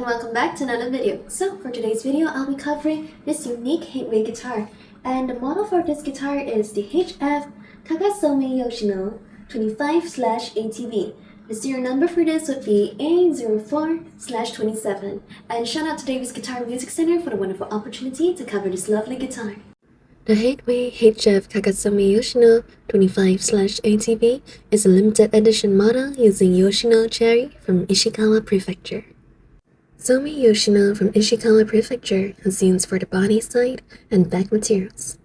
and welcome back to another video. So for today's video, I'll be covering this unique Headway guitar, and the model for this guitar is the HF-KAGASOMEIYOSHINO ‘25/ATB. The serial number for this would be A04/27. And shout out to Davis Guitar Music Center for the wonderful opportunity to cover this lovely guitar. The Headway HF-KAGASOMEIYOSHINO ‘25/ATB is a limited edition model using Yoshino cherry from Ishikawa Prefecture. Somei-Yoshino from Ishikawa Prefecture has used for the body side and back materials.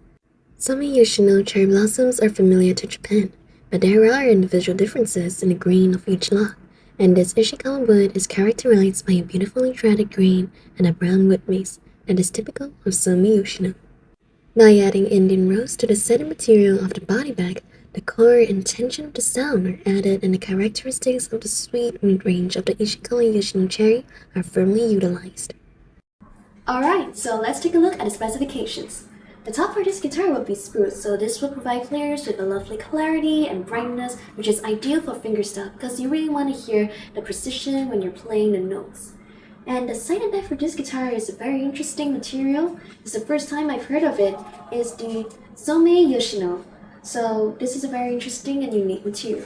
Somei-Yoshino cherry blossoms are familiar to Japan, but there are individual differences in the grain of each lot, and this Ishikawa wood is characterized by a beautifully threaded grain and a brown wood base that is typical of Somei-Yoshino. By adding Indian rose to the setting material of the body bag, the core and tension of the sound are added, and the characteristics of the sweet mid-range of the Ishikawa Yoshino cherry are firmly utilized. Alright, so let's take a look at the specifications. The top for this guitar will be spruce, so this will provide players with a lovely clarity and brightness, which is ideal for fingerstyle because you really want to hear the precision when you're playing the notes. And the side and neck for this guitar is a very interesting material. It's the first time I've heard of it. It's the Somei-Yoshino. So this is a very interesting and unique material.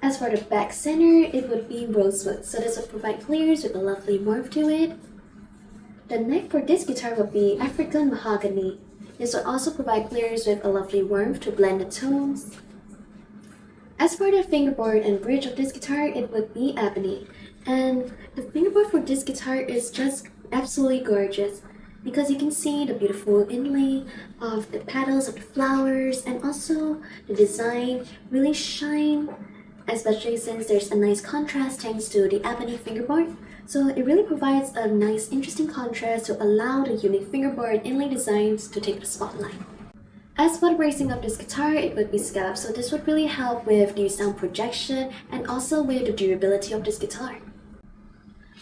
As for the back center, it would be rosewood, so this will provide players with a lovely warmth to it. The neck for this guitar will be African mahogany. This will also provide players with a lovely warmth to blend the tones. As for the fingerboard and bridge of this guitar, it would be ebony. And the fingerboard for this guitar is just absolutely gorgeous, because you can see the beautiful inlay of the petals of the flowers, and also the design really shine, especially since there's a nice contrast thanks to the ebony fingerboard. So it really provides a nice interesting contrast to allow the unique fingerboard inlay designs to take the spotlight. As for the bracing of this guitar, it would be scalloped, so this would really help with the sound projection and also with the durability of this guitar.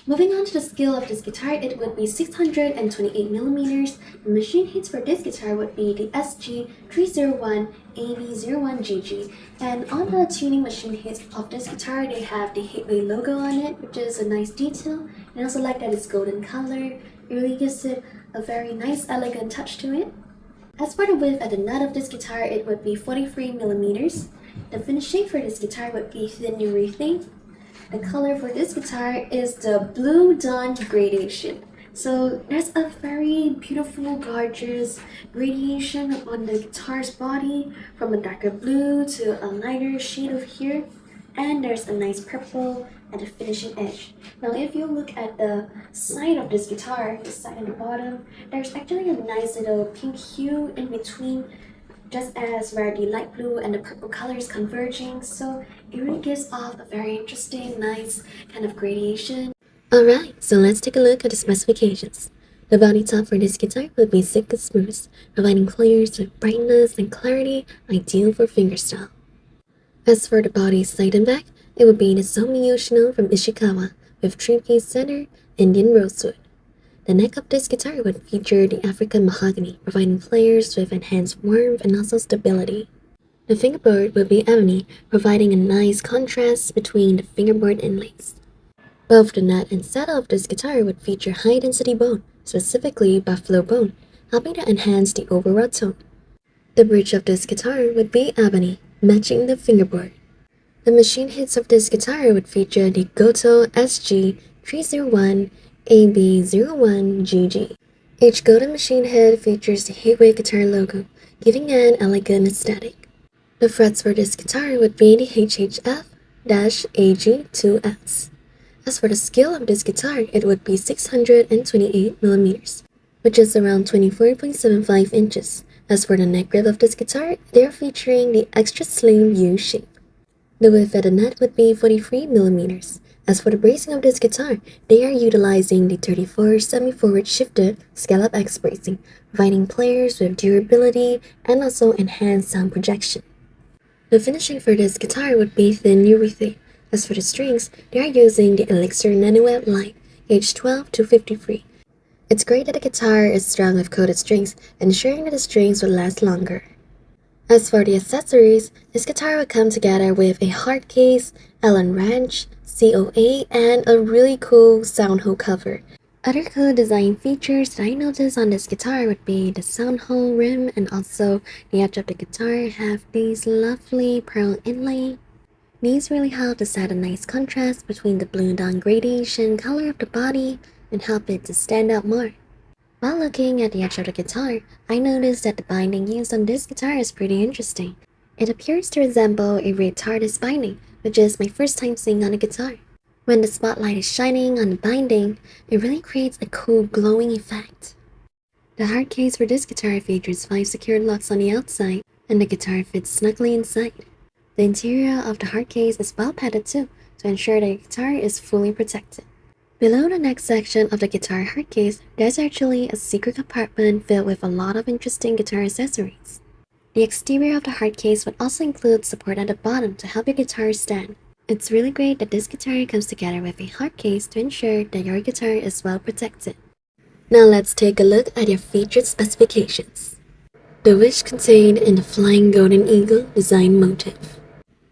Moving on to the scale of this guitar, it would be 628mm. The machine hits for this guitar would be the SG301AB01GG. And on the tuning machine hits of this guitar, they have the Headway logo on it, which is a nice detail. And I also like that it's golden color. It really gives it a very nice, elegant touch to it. As for the width at the nut of this guitar, it would be 43mm. The finishing for this guitar would be thin urethane. The color for this guitar is the blue Dawn Gradation. So there's a very beautiful, gorgeous gradation on the guitar's body, from a darker blue to a lighter shade of here. And there's a nice purple at the finishing edge. Now if you look at the side of this guitar, the side and the bottom, there's actually a nice little pink hue in between, just as where the light blue and the purple colors converging, so it really gives off a very interesting, nice kind of gradation. Alright, so let's take a look at the specifications. The body top for this guitar would be thick and smooth, providing players with brightness and clarity, ideal for fingerstyle. As for the body side and back, it would be the Somei-Yoshino from Ishikawa with 3-piece center, Indian rosewood. The neck of this guitar would feature the African mahogany, providing players with enhanced warmth and also stability. The fingerboard would be ebony, providing a nice contrast between the fingerboard inlays. Both the nut and saddle of this guitar would feature high-density bone, specifically buffalo bone, helping to enhance the overall tone. The bridge of this guitar would be ebony, matching the fingerboard. The machine hits of this guitar would feature the Goto SG301 AB01GG. Each golden machine head features the Headway guitar logo, giving an elegant aesthetic. The frets for this guitar would be the HHF-AG2S. As for the scale of this guitar, it would be 628mm, which is around 24.75 inches. As for the neck grip of this guitar, they are featuring the extra slim U shape. The width at the nut would be 43mm. As for the bracing of this guitar, they are utilizing the 34 semi-forward shifted scallop X bracing, providing players with durability and also enhanced sound projection. The finishing for this guitar would be thin urethane. As for the strings, they are using the Elixir Nano-Web line, age 12 to 53. It's great that the guitar is strung with coated strings, ensuring that the strings will last longer. As for the accessories, this guitar will come together with a hard case, Allen wrench, COA, and a really cool sound hole cover. Other cool design features that I noticed on this guitar would be the sound hole rim, and also the edge of the guitar have these lovely pearl inlay. These really help to set a nice contrast between the blue Dawn Gradation color of the body and help it to stand out more. While looking at the edge of the guitar, I noticed that the binding used on this guitar is pretty interesting. It appears to resemble a red TARDIS binding, which is my first time seeing on a guitar. When the spotlight is shining on the binding, it really creates a cool glowing effect. The hard case for this guitar features 5 secured locks on the outside, and the guitar fits snugly inside. The interior of the hard case is well padded too, to ensure the guitar is fully protected. Below the next section of the guitar hard case, there's actually a secret compartment filled with a lot of interesting guitar accessories. The exterior of the hard case would also include support at the bottom to help your guitar stand. It's really great that this guitar comes together with a hard case to ensure that your guitar is well protected. Now let's take a look at your featured specifications. The wish contained in the flying golden eagle design motif.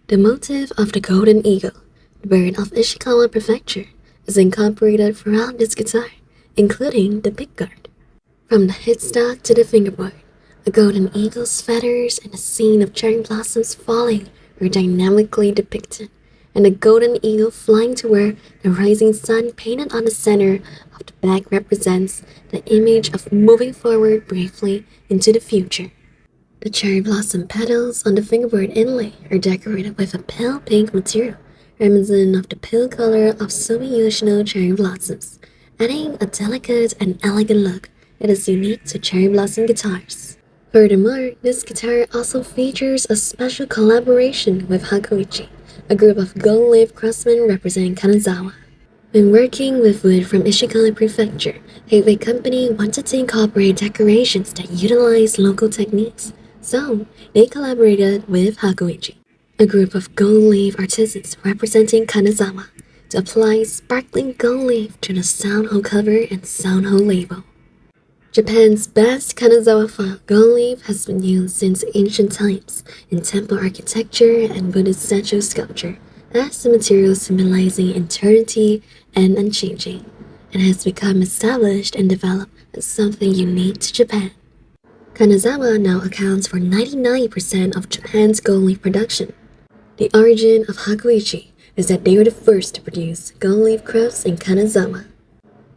The motif of the golden eagle, the bird of Ishikawa Prefecture, is incorporated throughout this guitar, including the pickguard. From the headstock to the fingerboard, a golden eagle's feathers and a scene of cherry blossoms falling are dynamically depicted, and the golden eagle flying to where the rising sun painted on the center of the back represents the image of moving forward bravely into the future. The cherry blossom petals on the fingerboard inlay are decorated with a pale pink material, reminiscent of the pale color of Somei-Yoshino cherry blossoms, adding a delicate and elegant look that is unique to cherry blossom guitars. Furthermore, this guitar also features a special collaboration with Hakuichi, a group of gold-leaf craftsmen representing Kanazawa. When working with wood from Ishikawa Prefecture, Headway Company wanted to incorporate decorations that utilize local techniques, so they collaborated with Hakuichi, a group of gold leaf artisans representing Kanazawa, to apply sparkling gold leaf to the sound hole cover and sound hole label. Japan's best Kanazawa file gold leaf has been used since ancient times in temple architecture and Buddhist statue sculpture as the material symbolizing eternity and unchanging, and has become established and developed as something unique to Japan. Kanazawa now accounts for 99% of Japan's gold leaf production. The origin of Hakuichi is that they were the first to produce gold leaf crafts in Kanazawa.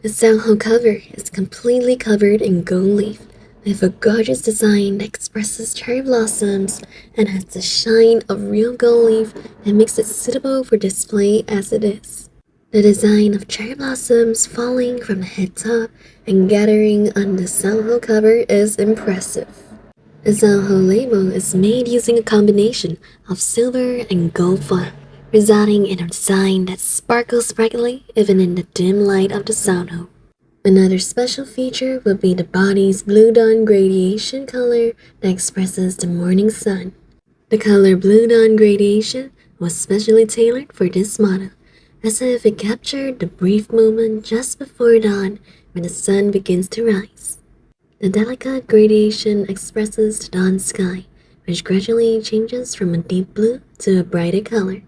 The sound hole cover is completely covered in gold leaf, with a gorgeous design that expresses cherry blossoms and has the shine of real gold leaf that makes it suitable for display as it is. The design of cherry blossoms falling from the head top and gathering on the sound hole cover is impressive. The sound hole label is made using a combination of silver and gold foil, resulting in a design that sparkles brightly even in the dim light of the sound hole. Another special feature would be the body's blue Dawn Gradation color that expresses the morning sun. The color blue Dawn Gradation was specially tailored for this model, as if it captured the brief moment just before dawn when the sun begins to rise. The delicate gradation expresses the dawn sky, which gradually changes from a deep blue to a brighter color.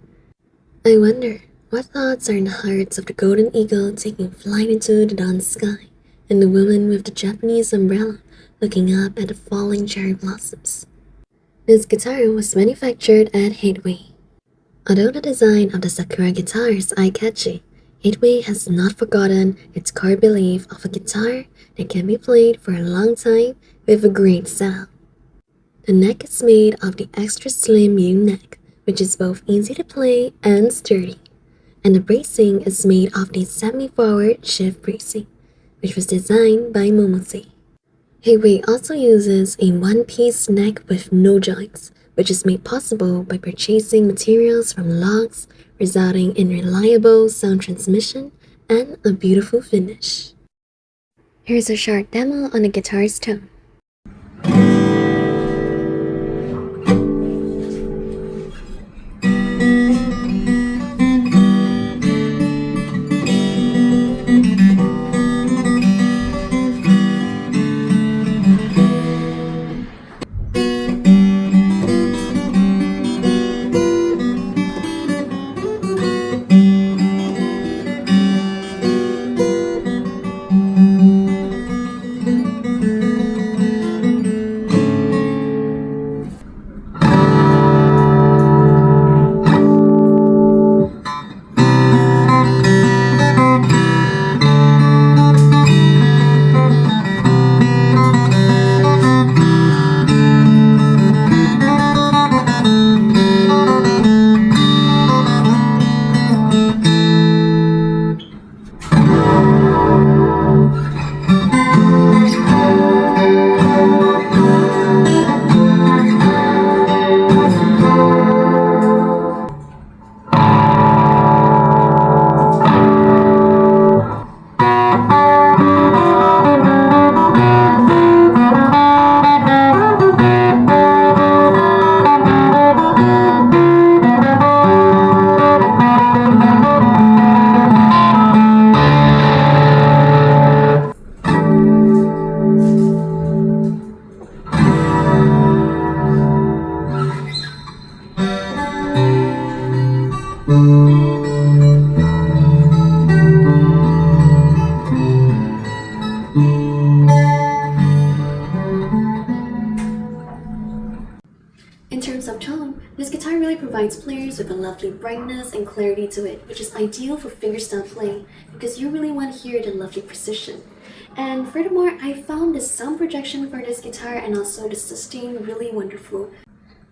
I wonder what thoughts are in the hearts of the golden eagle taking flight into the dawn sky, and the woman with the Japanese umbrella looking up at the falling cherry blossoms. This guitar was manufactured at Headway. Although the design of the Sakura guitar is eye-catchy, Headway has not forgotten its core belief of a guitar that can be played for a long time with a great sound. The neck is made of the extra slim U-neck, which is both easy to play and sturdy, and the bracing is made of the semi-forward shift bracing, which was designed by Momose. Headway also uses a one-piece neck with no joints, which is made possible by purchasing materials from logs, resulting in reliable sound transmission and a beautiful finish. Here's a short demo on the guitar's tone. with a lovely brightness and clarity to it, which is ideal for fingerstyle playing because you really want to hear the lovely precision. And furthermore, I found the sound projection for this guitar and also the sustain really wonderful.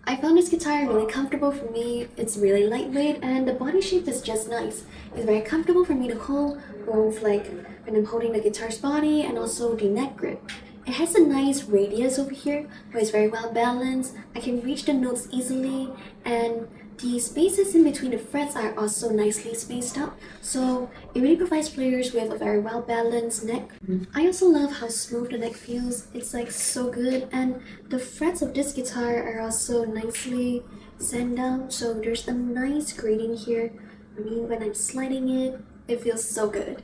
I found this guitar really comfortable for me. It's really lightweight and the body shape is just nice. It's very comfortable for me to hold, both like when I'm holding the guitar's body and also the neck grip. It has a nice radius over here where it's very well balanced. I can reach the notes easily and the spaces in between the frets are also nicely spaced out, so it really provides players with a very well balanced neck. I also love how smooth the neck feels. It's like so good, and the frets of this guitar are also nicely sand down, so there's a nice grading here. I mean, when I'm sliding it, it feels so good.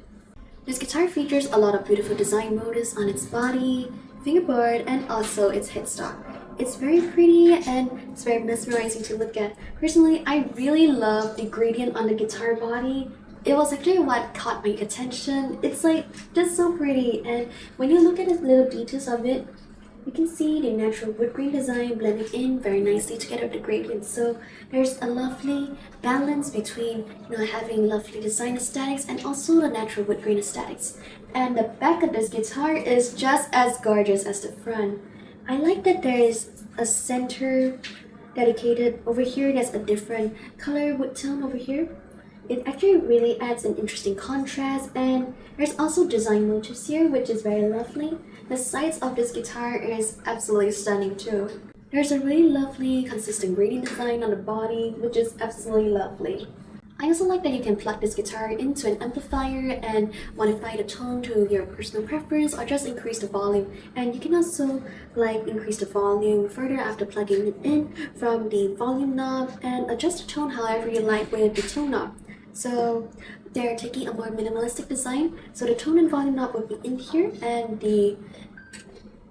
This guitar features a lot of beautiful design motifs on its body, fingerboard, and also its headstock. It's very pretty and it's very mesmerizing to look at. Personally, I really love the gradient on the guitar body. It was actually what caught my attention. It's like just so pretty, and when you look at the little details of it, you can see the natural wood grain design blending in very nicely together with the gradient. So there's a lovely balance between having lovely design aesthetics and also the natural wood grain aesthetics. And the back of this guitar is just as gorgeous as the front. I like that there is a center dedicated over here. There's a different color wood tone over here. It actually really adds an interesting contrast, and there's also design motifs here, which is very lovely. The sides of this guitar is absolutely stunning too. There's a really lovely consistent grading design on the body, which is absolutely lovely. I also like that you can plug this guitar into an amplifier and modify the tone to your personal preference or just increase the volume. And you can also increase the volume further after plugging it in from the volume knob and adjust the tone however you like with the tone knob. So they're taking a more minimalistic design. So the tone and volume knob would be in here and the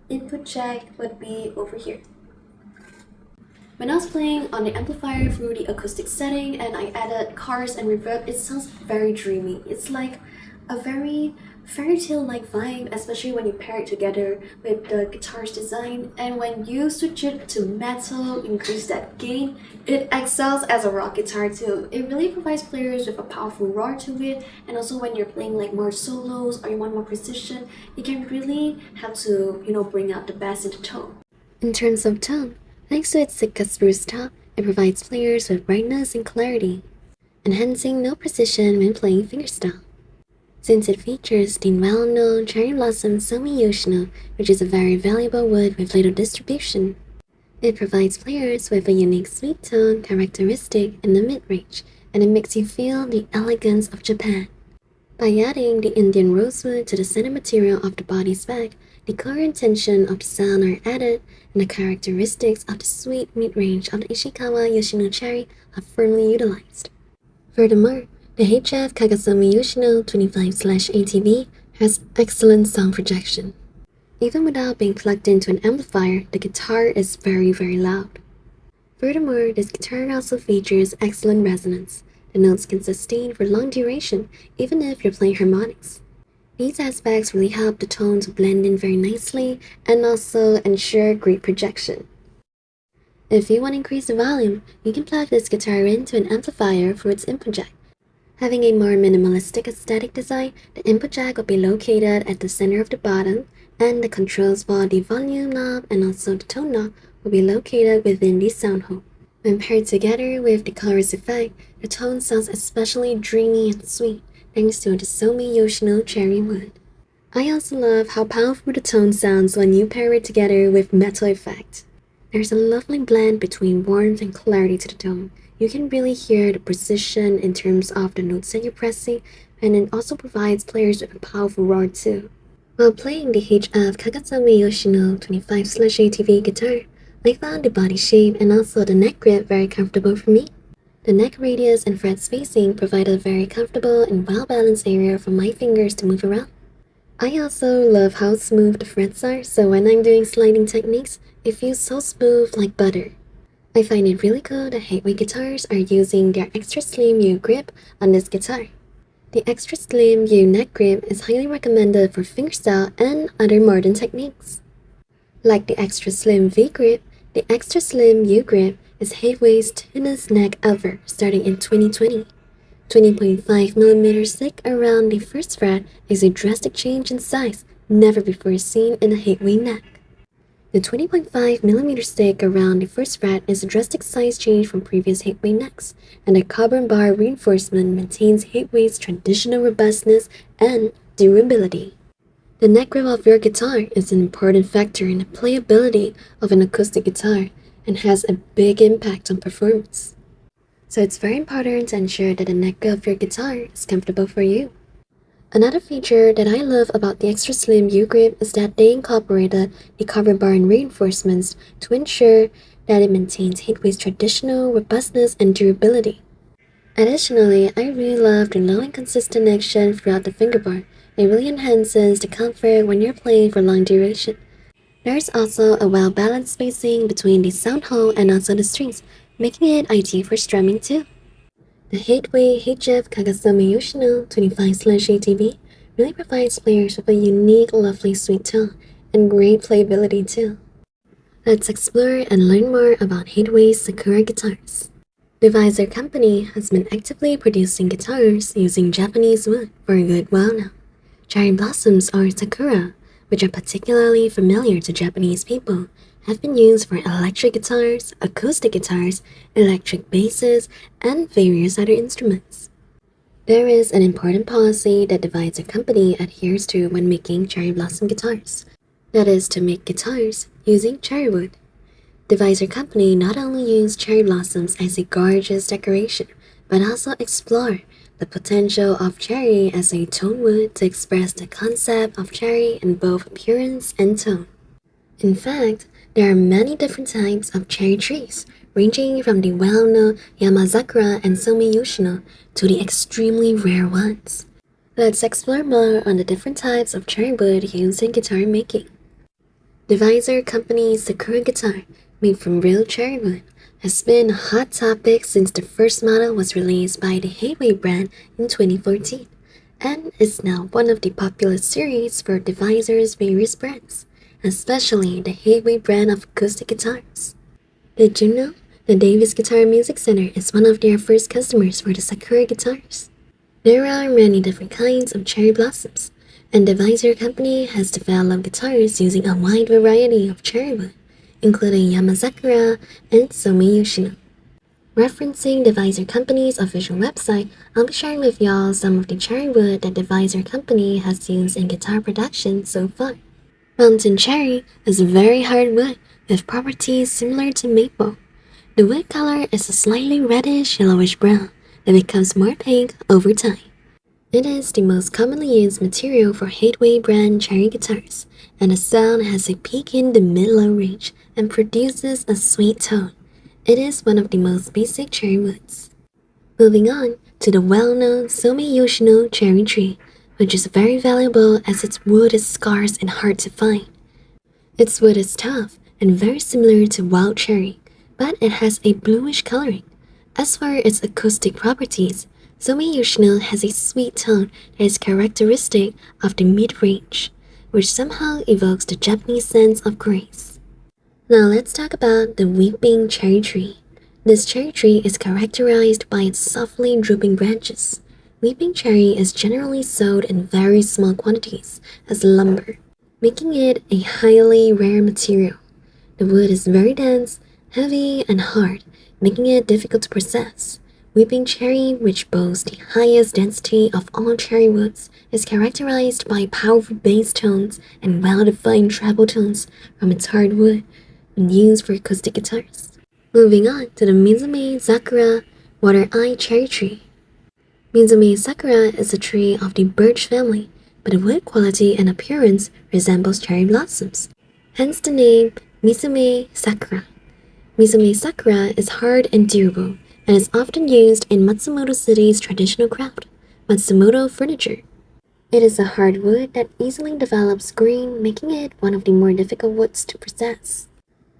input jack would be over here. When I was playing on the amplifier through the acoustic setting and I added chorus and reverb, it sounds very dreamy. It's like a very fairy tale-like vibe, especially when you pair it together with the guitar's design. And when you switch it to metal, increase that gain, it excels as a rock guitar too. It really provides players with a powerful roar to it, and also when you're playing more solos or you want more precision, you can really have to bring out the best in the tone. In terms of tone, thanks to its Sitka spruce top, it provides players with brightness and clarity, enhancing note precision when playing fingerstyle. Since it features the well-known cherry blossom Somei-Yoshino, which is a very valuable wood with little distribution, it provides players with a unique sweet tone characteristic in the mid-range, and it makes you feel the elegance of Japan. By adding the Indian rosewood to the center material of the body's back, the color and tension of the sound are added, and the characteristics of the sweet mid-range of the Ishikawa Yoshino cherry are firmly utilized. Furthermore, the HF-KAGASOMEIYOSHINO ‘25/ATB has excellent sound projection. Even without being plugged into an amplifier, the guitar is very loud. Furthermore, this guitar also features excellent resonance. The notes can sustain for long duration, even if you're playing harmonics. These aspects really help the tone to blend in very nicely and also ensure great projection. If you want to increase the volume, you can plug this guitar into an amplifier for its input jack. Having a more minimalistic aesthetic design, the input jack will be located at the center of the bottom, and the controls for the volume knob and also the tone knob will be located within the sound hole. When paired together with the chorus effect, the tone sounds especially dreamy and sweet thanks to the Somei-Yoshino cherry wood. I also love how powerful the tone sounds when you pair it together with metal effect. There's a lovely blend between warmth and clarity to the tone. You can really hear the precision in terms of the notes that you're pressing, and it also provides players with a powerful roar too. While playing the HF-KAGASOMEIYOSHINO ‘25/ATB guitar, I found the body shape and also the neck grip very comfortable for me. The neck radius and fret spacing provide a very comfortable and well-balanced area for my fingers to move around. I also love how smooth the frets are, so when I'm doing sliding techniques, it feels so smooth like butter. I find it really cool that Headway guitars are using their extra slim U grip on this guitar. The extra slim U neck grip is highly recommended for fingerstyle and other modern techniques. Like the extra slim V grip, the extra slim U grip is Headway's thinnest neck ever, starting in 2020. 20.5mm thick around the first fret is a drastic change in size never before seen in a Headway neck. The 20.5mm thick around the first fret is a drastic size change from previous Headway necks, and the carbon bar reinforcement maintains Headway's traditional robustness and durability. The neck grip of your guitar is an important factor in the playability of an acoustic guitar and has a big impact on performance. So it's very important to ensure that the neck of your guitar is comfortable for you. Another feature that I love about the extra slim U-grip is that they incorporated the carbon bar and reinforcements to ensure that it maintains Headway's traditional robustness and durability. Additionally, I really love the low and consistent action throughout the fingerbar. It really enhances the comfort when you're playing for long duration. There's also a well-balanced spacing between the sound hole and also the strings, making it ideal for strumming too. The Headway HF-KAGASOMEIYOSHINO ‘25/ATB really provides players with a unique, lovely sweet tone and great playability too. Let's explore and learn more about Headway's Sakura guitars. The Visor company has been actively producing guitars using Japanese wood for a good while now. Cherry blossoms or sakura, which are particularly familiar to Japanese people, have been used for electric guitars, acoustic guitars, electric basses, and various other instruments. There is an important policy that the Visor company adheres to when making cherry blossom guitars. That is to make guitars using cherry wood. The Visor company not only used cherry blossoms as a gorgeous decoration, but also explore the potential of cherry as a tone wood to express the concept of cherry in both appearance and tone. In fact, there are many different types of cherry trees, ranging from the well-known Sakura and Somei-Yoshino to the extremely rare ones. Let's explore more on the different types of cherry wood used in guitar making. The Visor company's Sakura guitar, made from real cherry wood, has been a hot topic since the first model was released by the Headway brand in 2014, and is now one of the popular series for the Visor's various brands, especially the Headway brand of acoustic guitars. Did you know the Davis Guitar Music Center is one of their first customers for the Sakura guitars? There are many different kinds of cherry blossoms, and the Visor company has developed guitars using a wide variety of cherry wood, including Sakura and Somei-Yoshino. Referencing the Visor company's official website, I'll be sharing with y'all some of the cherry wood that the Visor company has used in guitar production so far. Mountain cherry is a very hard wood with properties similar to maple. The wood color is a slightly reddish yellowish brown that becomes more pink over time. It is the most commonly used material for Headway brand cherry guitars, and the sound has a peak in the mid-low range and produces a sweet tone. It is one of the most basic cherry woods. Moving on to the well-known Somei-Yoshino cherry tree, which is very valuable as its wood is scarce and hard to find. Its wood is tough and very similar to wild cherry, but it has a bluish coloring. As for its acoustic properties, Somei-Yoshino has a sweet tone that is characteristic of the mid-range, which somehow evokes the Japanese sense of grace. Now let's talk about the weeping cherry tree. This cherry tree is characterized by its softly drooping branches. Weeping cherry is generally sold in very small quantities as lumber, making it a highly rare material. The wood is very dense, heavy, and hard, making it difficult to process. Weeping cherry, which boasts the highest density of all cherry woods, is characterized by powerful bass tones and well-defined treble tones from its hard wood and used for acoustic guitars. Moving on to the Mizumi Sakura Water-Eye Cherry Tree. Mizumi Sakura is a tree of the birch family, but the wood quality and appearance resembles cherry blossoms, hence the name Mizumi Sakura. Mizumi Sakura is hard and durable, and is often used in Matsumoto City's traditional craft, Matsumoto furniture. It is a hardwood that easily develops grain, making it one of the more difficult woods to process.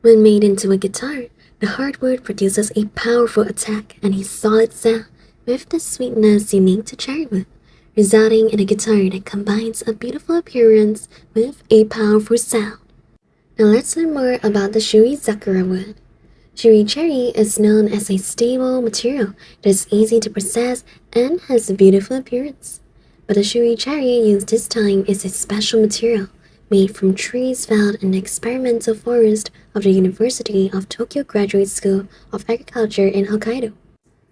When made into a guitar, the hardwood produces a powerful attack and a solid sound with the sweetness unique to cherry wood, resulting in a guitar that combines a beautiful appearance with a powerful sound. Now let's learn more about the Shui Sakura wood. Chewy cherry is known as a stable material that is easy to process and has a beautiful appearance. But the chewy cherry used this time is a special material made from trees found in the experimental forest of the University of Tokyo Graduate School of Agriculture in Hokkaido.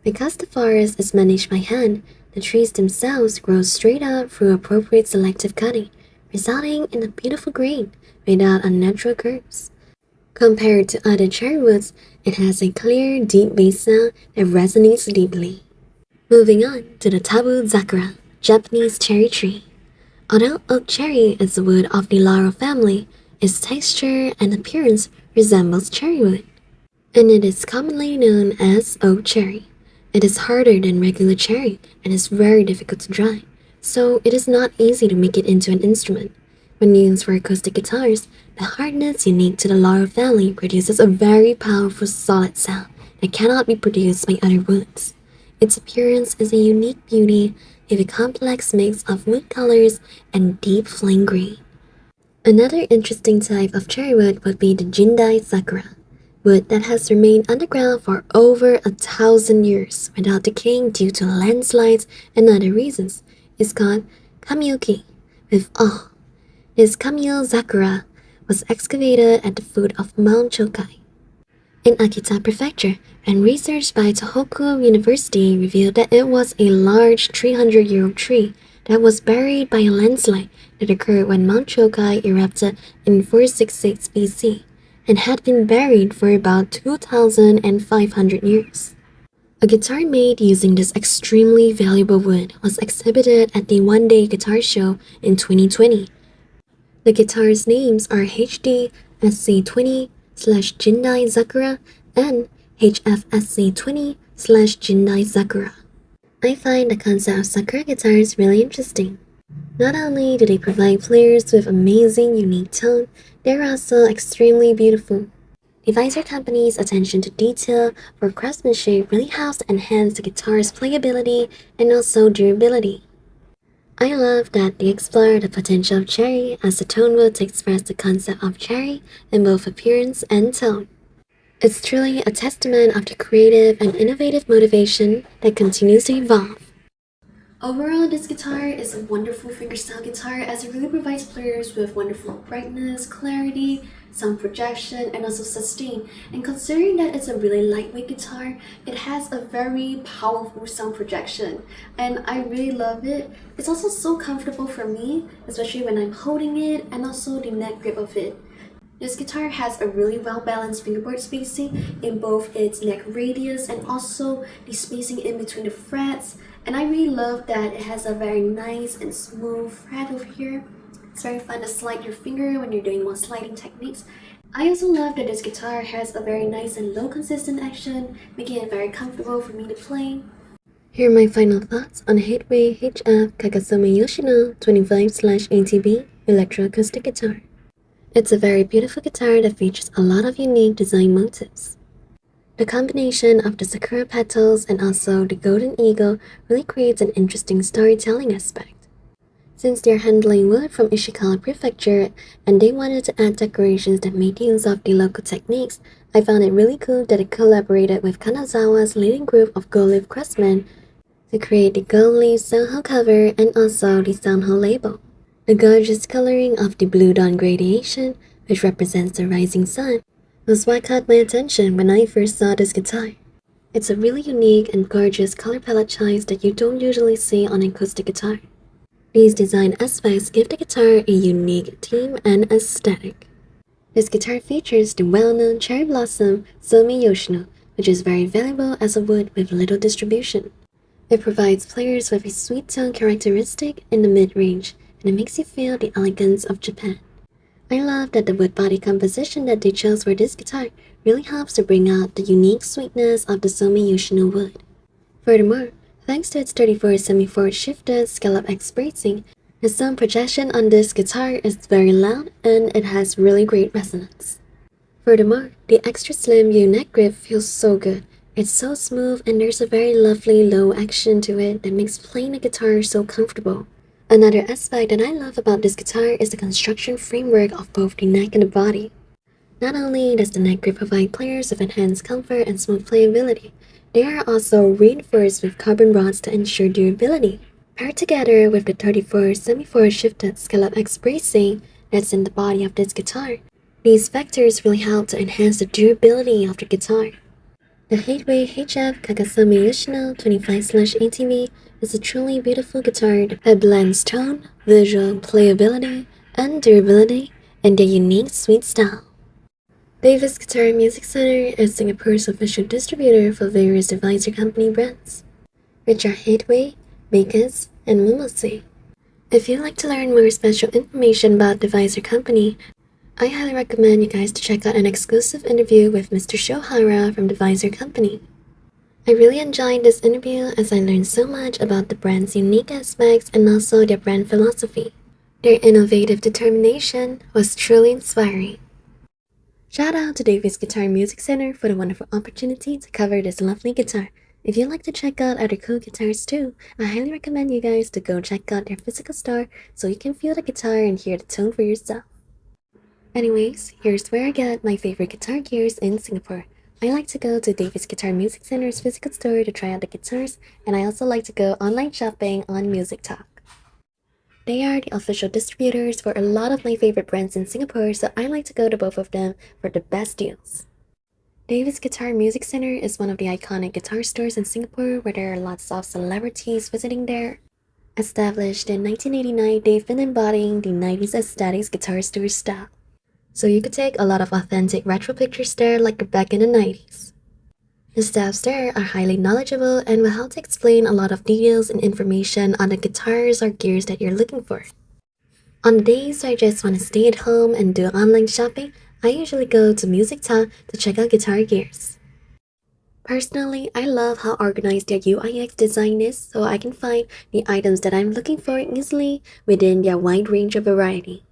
Because the forest is managed by hand, the trees themselves grow straight up through appropriate selective cutting, resulting in a beautiful grain without unnatural curves. Compared to other cherry woods, it has a clear, deep bass sound that resonates deeply. Moving on to the Tabu Sakura, Japanese cherry tree. Although oak cherry is a wood of the laurel family, its texture and appearance resembles cherry wood, and it is commonly known as oak cherry. It is harder than regular cherry and is very difficult to dry, so it is not easy to make it into an instrument. When used for acoustic guitars, the hardness unique to the laurel family produces a very powerful solid sound that cannot be produced by other woods. Its appearance is a unique beauty with a complex mix of wood colors and deep flame green. Another interesting type of cherry wood would be the Jindai Sakura, wood that has remained underground for over 1,000 years without decaying due to landslides and other reasons. It's called Kamiyuki, with oh. This Kamio Sakura was excavated at the foot of Mount Chokai in Akita Prefecture, and research by Tohoku University revealed that it was a large 300-year-old tree that was buried by a landslide that occurred when Mount Chokai erupted in 466 BC and had been buried for about 2,500 years. A guitar made using this extremely valuable wood was exhibited at the one-day guitar show in 2020. The guitar's names are HD-SC20/Jindai Sakura and HFSC20/Jindai Sakura. I find the concept of Sakura guitars really interesting. Not only do they provide players with amazing, unique tone, they're also extremely beautiful. The Visor Company's attention to detail for craftsmanship really helps to enhance the guitar's playability and also durability. I love that they explore the potential of cherry as a tone wood to express the concept of cherry in both appearance and tone. It's truly a testament of the creative and innovative motivation that continues to evolve. Overall, this guitar is a wonderful fingerstyle guitar as it really provides players with wonderful brightness, clarity, sound projection, and also sustain. And considering that it's a really lightweight guitar, it has a very powerful sound projection, and I really love it. It's also so comfortable for me, especially when I'm holding it, and also the neck grip of it. This guitar has a really well-balanced fingerboard spacing in both its neck radius and also the spacing in between the frets. And I really love that it has a very nice and smooth fret over here. It's very fun to slide your finger when you're doing more sliding techniques. I also love that this guitar has a very nice and low consistent action, making it very comfortable for me to play. Here are my final thoughts on Headway HF-KAGASOMEIYOSHINO ‘25/ATB Electro Acoustic Guitar. It's a very beautiful guitar that features a lot of unique design motifs. The combination of the sakura petals and also the golden eagle really creates an interesting storytelling aspect. Since they're handling wood from Ishikawa Prefecture and they wanted to add decorations that made use of the local techniques, I found it really cool that it collaborated with Kanazawa's leading group of gold leaf craftsmen to create the gold leaf Soho cover and also the Soho label. The gorgeous coloring of the blue Dawn Gradation, which represents the rising sun, was what caught my attention when I first saw this guitar. It's a really unique and gorgeous color palette choice that you don't usually see on an acoustic guitar. These design aspects give the guitar a unique theme and aesthetic. This guitar features the well-known cherry blossom Somei-Yoshino, which is very valuable as a wood with little distribution. It provides players with a sweet tone characteristic in the mid-range, and it makes you feel the elegance of Japan. I love that the wood body composition that they chose for this guitar really helps to bring out the unique sweetness of the Somei-Yoshino wood. Furthermore, thanks to its 34-semi-forward shifted scallop X bracing, the sound projection on this guitar is very loud and it has really great resonance. Furthermore, the extra slim U-neck grip feels so good. It's so smooth and there's a very lovely low action to it that makes playing the guitar so comfortable. Another aspect that I love about this guitar is the construction framework of both the neck and the body. Not only does the neck grip provide players with enhanced comfort and smooth playability, they are also reinforced with carbon rods to ensure durability. Paired together with the 34 semi-forward shifted scallop X bracing that's in the body of this guitar, these factors really help to enhance the durability of the guitar. The Headway HF-KAGASOMEIYOSHINO ‘25/ATB is a truly beautiful guitar that blends tone, visual, playability, and durability in their unique sweet style. Davis Guitar Music Center is Singapore's official distributor for various Deviser company brands, which are Headway, Makers, and Mumosy. If you'd like to learn more special information about Deviser company, I highly recommend you guys to check out an exclusive interview with Mr. Shohara from Deviser company. I really enjoyed this interview as I learned so much about the brand's unique aspects and also their brand philosophy. Their innovative determination was truly inspiring. Shout out to Davis Guitar Music Center for the wonderful opportunity to cover this lovely guitar. If you'd like to check out other cool guitars too, I highly recommend you guys to go check out their physical store so you can feel the guitar and hear the tone for yourself. Anyways, here's where I get my favorite guitar gears in Singapore. I like to go to Davis Guitar Music Center's physical store to try out the guitars, and I also like to go online shopping on Music Talk. They are the official distributors for a lot of my favorite brands in Singapore, so I like to go to both of them for the best deals. Davis Guitar Music Center is one of the iconic guitar stores in Singapore where there are lots of celebrities visiting there. Established in 1989, they've been embodying the 90s aesthetics guitar store style. So you could take a lot of authentic retro pictures there like back in the 90s. The staffs there are highly knowledgeable and will help to explain a lot of details and information on the guitars or gears that you're looking for. On the days I just want to stay at home and do online shopping, I usually go to Music Talk to check out guitar gears. Personally, I love how organized their UIX design is so I can find the items that I'm looking for easily within their wide range of variety.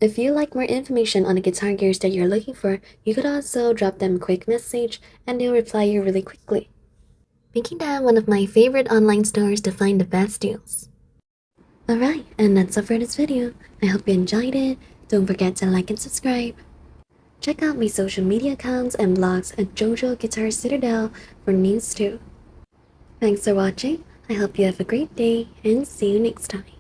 If you like more information on the guitar gears that you're looking for, you could also drop them a quick message and they'll reply you really quickly, making them one of my favorite online stores to find the best deals. Alright, and that's all for this video. I hope you enjoyed it. Don't forget to like and subscribe. Check out my social media accounts and blogs at JoJo Guitar Citadel for news too. Thanks for watching. I hope you have a great day and see you next time.